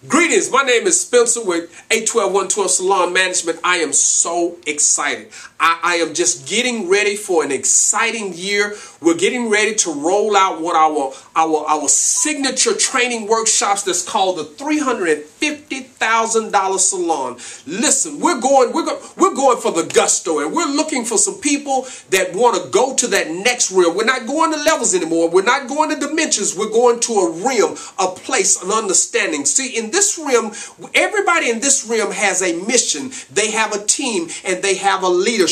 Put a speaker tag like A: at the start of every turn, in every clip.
A: Greetings, my name is Spencer with 812-112 Salon Management. I am so excited. I am just getting ready for an exciting year. We're getting ready to roll out what our signature training workshops that's called the $350,000 salon. Listen, we're going for the gusto, and we're looking for some people that want to go to that next realm. We're not going to levels anymore. We're not going to dimensions. We're going to a realm, a place, an understanding. See, in this realm, everybody in this realm has a mission. They have a team and they have a leadership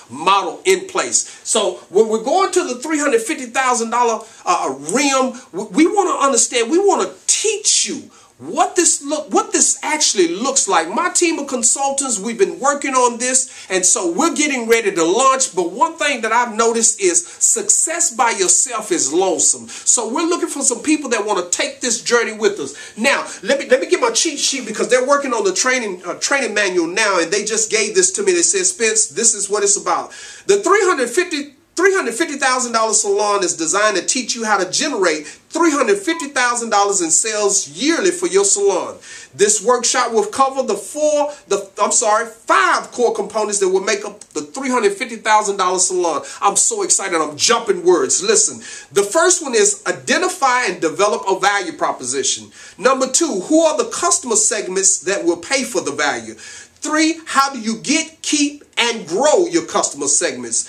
A: model in place. So when we're going to the $350,000 realm, we want to understand, we want to teach you what this actually looks like. My team of consultants, we've been working on this, and so we're getting ready to launch. But one thing that I've noticed is success by yourself is lonesome. So we're looking for some people that want to take this journey with us. Now, let me get my cheat sheet, because they're working on the training manual now, and they just gave this to me. They said, Spence, this is what it's about. The $350,000 salon is designed to teach you how to generate $350,000 in sales yearly for your salon. This workshop will cover five core components that will make up the $350,000 salon. I'm so excited. I'm jumping words. Listen, the first one is identify and develop a value proposition. Number two, who are the customer segments that will pay for the value? 3, how do you get, keep, and grow your customer segments?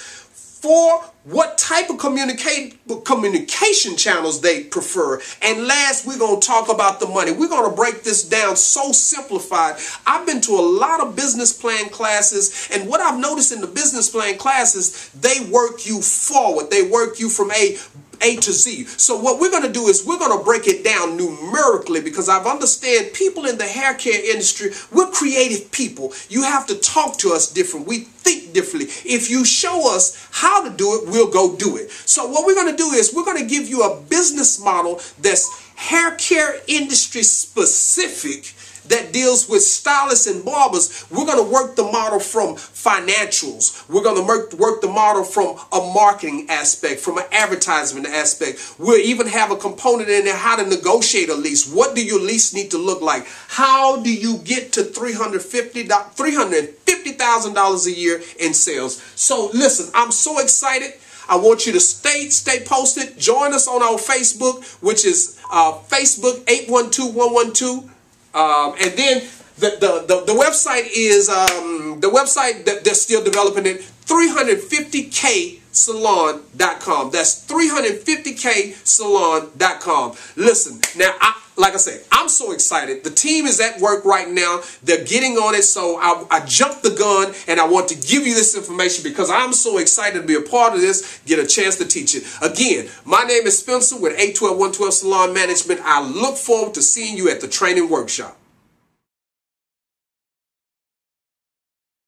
A: 4, what type of communication channels they prefer. And last, we're going to talk about the money. We're going to break this down so simplified. I've been to a lot of business plan classes, and what I've noticed in the business plan classes, they work you forward. They work you from A to Z. So what we're going to do is we're going to break it down numerically, because I've understand people in the hair care industry, we're creative people. You have to talk to us different. We think differently. If you show us how to do it, we'll go do it. So what we're going to do is we're going to give you a business model that's hair care industry specific, that deals with stylists and barbers. We're going to work the model from financials. We're going to work the model from a marketing aspect, from an advertisement aspect. We'll even have a component in there, how to negotiate a lease. What do your lease need to look like? How do you get to $350,000 a year in sales? So listen, I'm so excited. I want you to stay posted. Join us on our Facebook, which is Facebook 812112. And then the website is the website that they're still developing it, 350ksalon.com. That's 350ksalon.com. Listen, now, like I said, I'm so excited. The team is at work right now. They're getting on it. So I jumped the gun, and I want to give you this information because I'm so excited to be a part of this, get a chance to teach it. Again, my name is Spencer with 812-112 Salon Management. I look forward to seeing you at the training workshop.